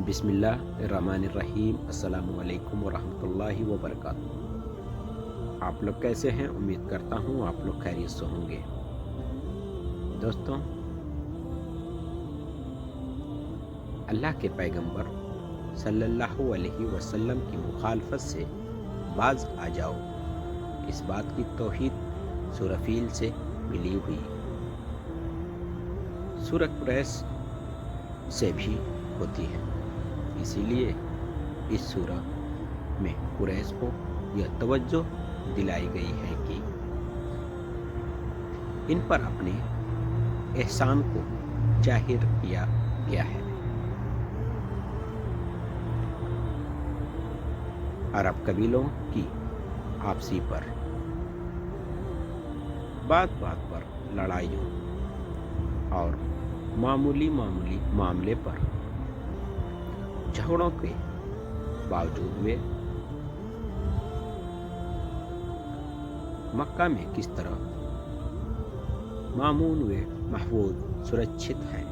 بسم اللہ الرحمن الرحیم۔ السلام علیکم ورحمۃ اللہ وبرکاتہ۔ آپ لوگ کیسے ہیں؟ امید کرتا ہوں آپ لوگ خیریت سے ہوں گے۔ دوستوں، اللہ کے پیغمبر صلی اللہ علیہ وسلم کی مخالفت سے باز آ جاؤ، اس بات کی توحید سورہ فیل سے ملی ہوئی۔ سورہ قریش سے بھی ہوتی ہے، اسی لیے اس سورہ میں قریش کو یہ توجہ دلائی گئی ہے کہ ان پر اپنے احسان کو ظاہر کیا گیا ہے۔ عرب قبیلوں کی آپسی پر بات بات پر لڑائیوں اور معمولی معاملے پر جھگڑوں کے باوجود وہ مکہ میں کس طرح مامون و محفوظ سرکشت ہیں،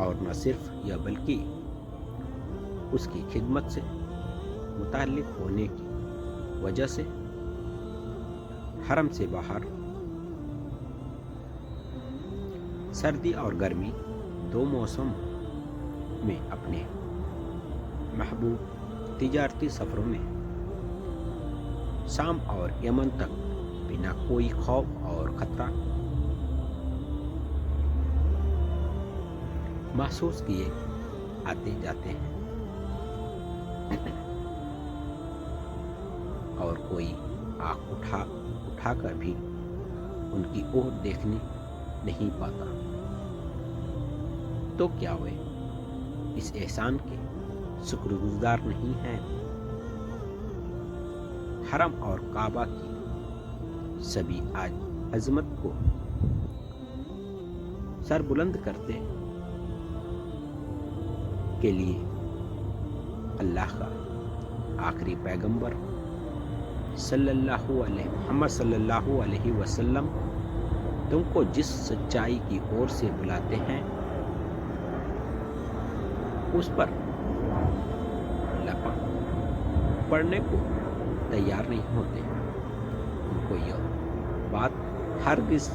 اور نہ صرف یہ بلکہ اس کی خدمت سے متعلق ہونے کی وجہ سے حرم سے باہر سردی اور گرمی دو موسم میں اپنے محبوب تجارتی سفروں میں شام اور یمن تک بنا کوئی خوف اور خطرہ محسوس کیے آتے جاتے ہیں، اور کوئی آنکھ اٹھا کر بھی ان کی اور دیکھنے نہیں پاتا۔ تو کیا وہ اس احسان کے شکر گزار نہیں ہیں؟ حرم اور کعبہ کی سبھی عظمت کو سر بلند کرتے کے لیے اللہ کا آخری پیغمبر محمد صلی اللہ علیہ وسلم تم کو جس سچائی کی اور سے بلاتے ہیں اس پر لپک پڑنے کو تیار نہیں ہوتے۔ ان کو یہ بات ہرگز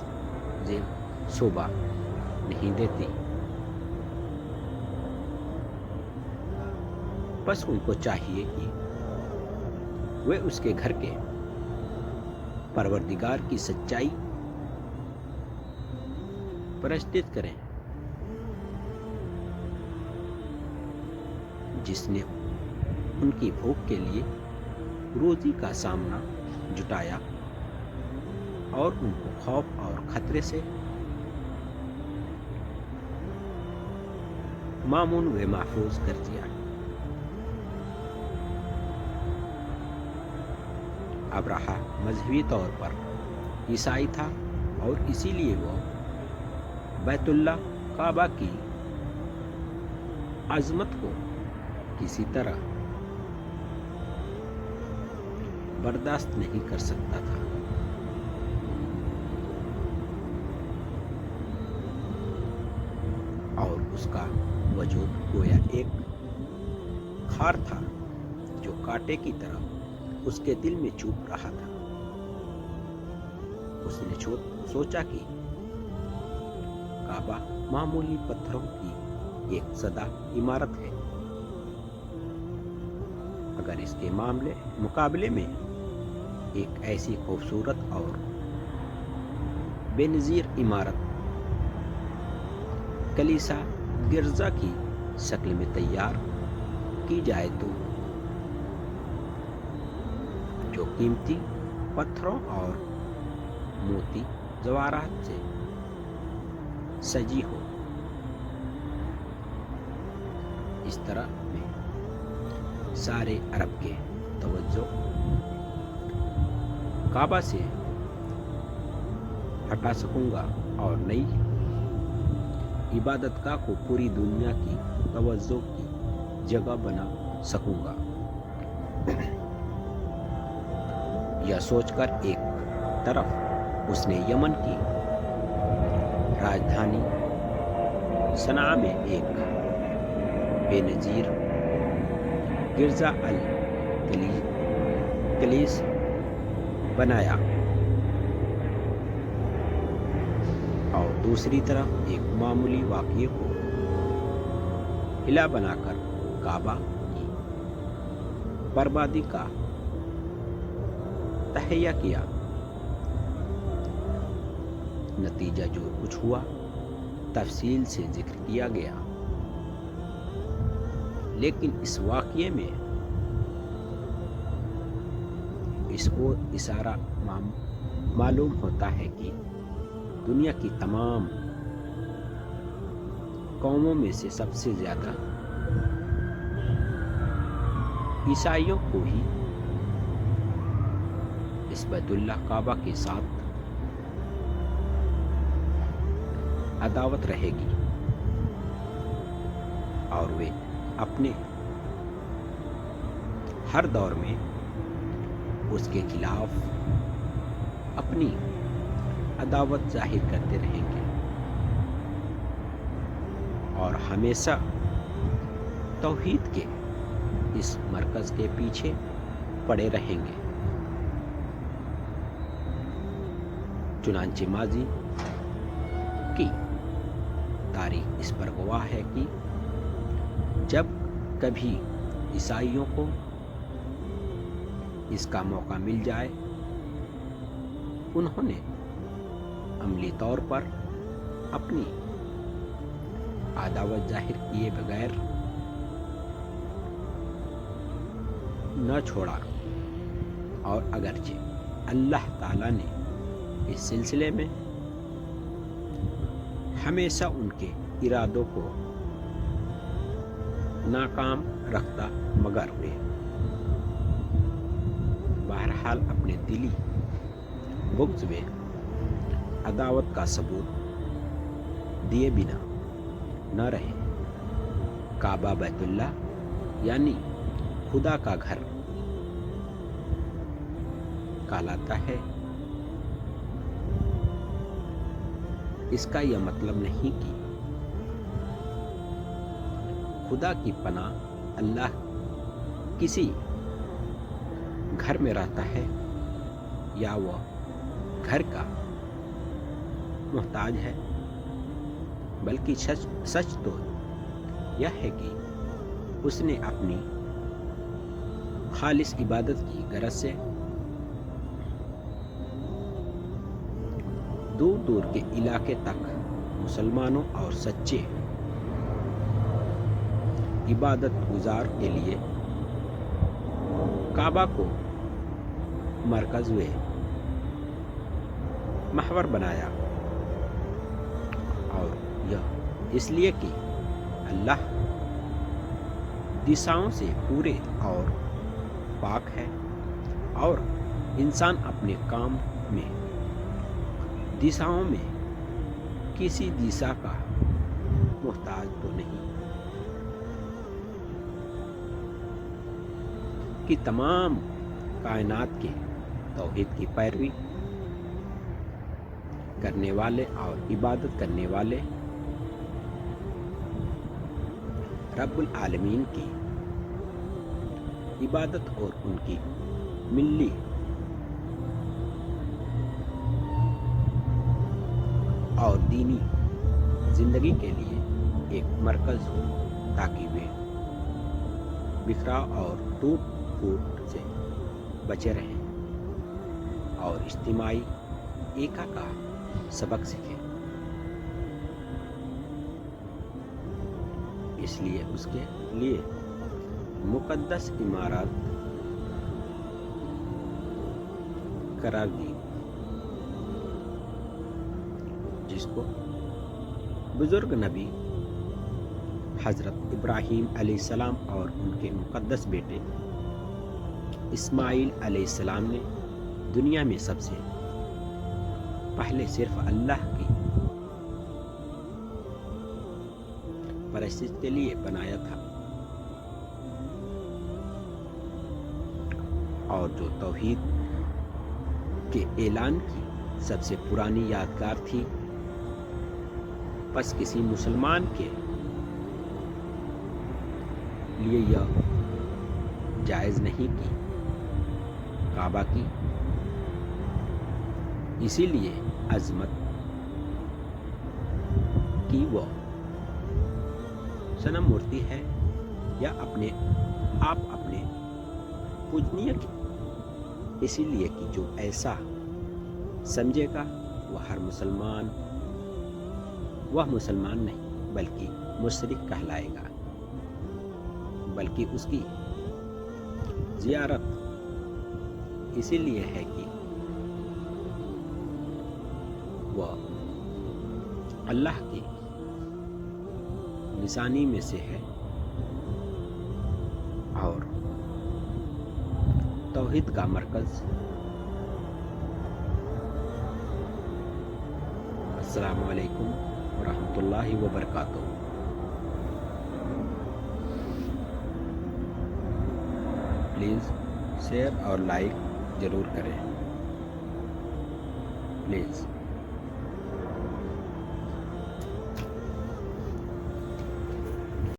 شوبہ نہیں دیتی، بس ان کو چاہیے کہ وہ اس کے گھر کے پروردگار کی سچائی پرستش کریں، جس نے ان کی بھوک کے لیے روزی کا سامنا جٹایا اور ان کو خوف اور خطرے سے مامون و محفوظ کر دیا۔ ابرہہ مذہبی طور پر عیسائی تھا، اور اسی لیے وہ بیت اللہ کعبہ کی عظمت کو کسی طرح برداشت نہیں کر سکتا تھا۔ اور اس کا وجود گویا ایک خار تھا جو کانٹے کی طرح اس کے دل میں چبھ رہا تھا۔ اس نے سوچا کہ کعبہ معمولی پتھروں کی ایک سادہ عمارت ہے، اگر اس کے مقابلے میں ایک ایسی خوبصورت اور بے نظیر عمارت کلیسا گرجا کی شکل میں تیار کی جائے تو جو قیمتی پتھروں اور موتی جواہرات سے سجی ہو، اس طرح میں سارے عرب کے توجہ کعبہ سے ہٹا سکوں گا اور نئی عبادت گاہ کو پوری دنیا کی توجہ کی جگہ بنا سکوں گا۔ یہ سوچ کر ایک طرف اس نے یمن کی راجدھانی صنعاء میں ایک بے نظیر گرجا الکلیس بنایا اور دوسری طرف ایک معمولی واقعے کو قلعہ بنا کر کعبہ کی بربادی کا تہیہ کیا۔ نتیجہ جو کچھ ہوا تفصیل سے ذکر کیا گیا، لیکن اس واقعے میں اس کو اشارہ معلوم ہوتا ہے کہ دنیا کی تمام قوموں میں سے سب سے زیادہ عیسائیوں کو ہی اس بیت اللہ کعبہ کے ساتھ عداوت رہے گی، اور وہ اپنے ہر دور میں اس کے خلاف اپنی عداوت ظاہر کرتے رہیں گے اور ہمیشہ توحید کے اس مرکز کے پیچھے پڑے رہیں گے۔ چنانچہ ماضی کی تاریخ اس پر گواہ ہے کہ جب کبھی عیسائیوں کو اس کا موقع مل جائے، انہوں نے عملی طور پر اپنی عداوت ظاہر کیے بغیر نہ چھوڑا، اور اگرچہ اللہ تعالیٰ نے اس سلسلے میں ہمیشہ ان کے ارادوں کو ناکام رکھتا، مگر وہ بہرحال اپنے دلی بغض میں عداوت کا ثبوت دیے بنا نہ رہے۔ کعبہ بیت اللہ یعنی خدا کا گھر کہلاتا ہے۔ اس کا یہ مطلب نہیں کہ خدا کی پناہ اللہ کسی گھر میں رہتا ہے یا وہ گھر کا محتاج ہے، بلکہ سچ تو یہ ہے کہ اس نے اپنی خالص عبادت کی غرض سے دور دور کے علاقے تک مسلمانوں اور سچے عبادت گزار کے لیے کعبہ کو مرکز و محور بنایا، اور یہ اس لیے کہ اللہ دشاؤں سے پورے اور پاک ہے، اور انسان اپنے کام میں دشاؤں میں کسی دشا کا محتاج تو نہیں، کہ تمام کائنات کے توحید کی پیروی کرنے والے اور عبادت کرنے والے رب العالمین کی عبادت اور ان کی ملی اور دینی زندگی کے لیے ایک مرکز ہو، تاکہ وہ بکھراؤ اور ٹوٹ پھوٹ سے بچے رہیں اور اجتماعی ایکا کا سبق سیکھیں۔ اس لیے اس کے لیے مقدس عمارت قرار دی، جس کو بزرگ نبی حضرت ابراہیم علیہ السلام اور ان کے مقدس بیٹے اسماعیل علیہ السلام نے دنیا میں سب سے پہلے صرف اللہ کی پرستش کے لیے بنایا تھا، اور جو توحید کے اعلان کی سب سے پرانی یادگار تھی، پس کسی مسلمان کے لیے یہ جائز نہیں کہ کعبہ کی اسی لیے عظمت کی وہ صنم مورتی ہے یا اپنے پوجنیہ کی، اسی لیے کہ جو ایسا سمجھے گا وہ مسلمان نہیں بلکہ مشرک کہلائے گا، بلکہ اس کی زیارت اسی لیے ہے کہ وہ اللہ کی نشانی میں سے ہے اور توحید کا مرکز۔ السلام علیکم ورحمۃ اللہ وبرکاتہ۔ پلیز شیئر اور لائک ضرور کریں، پلیز۔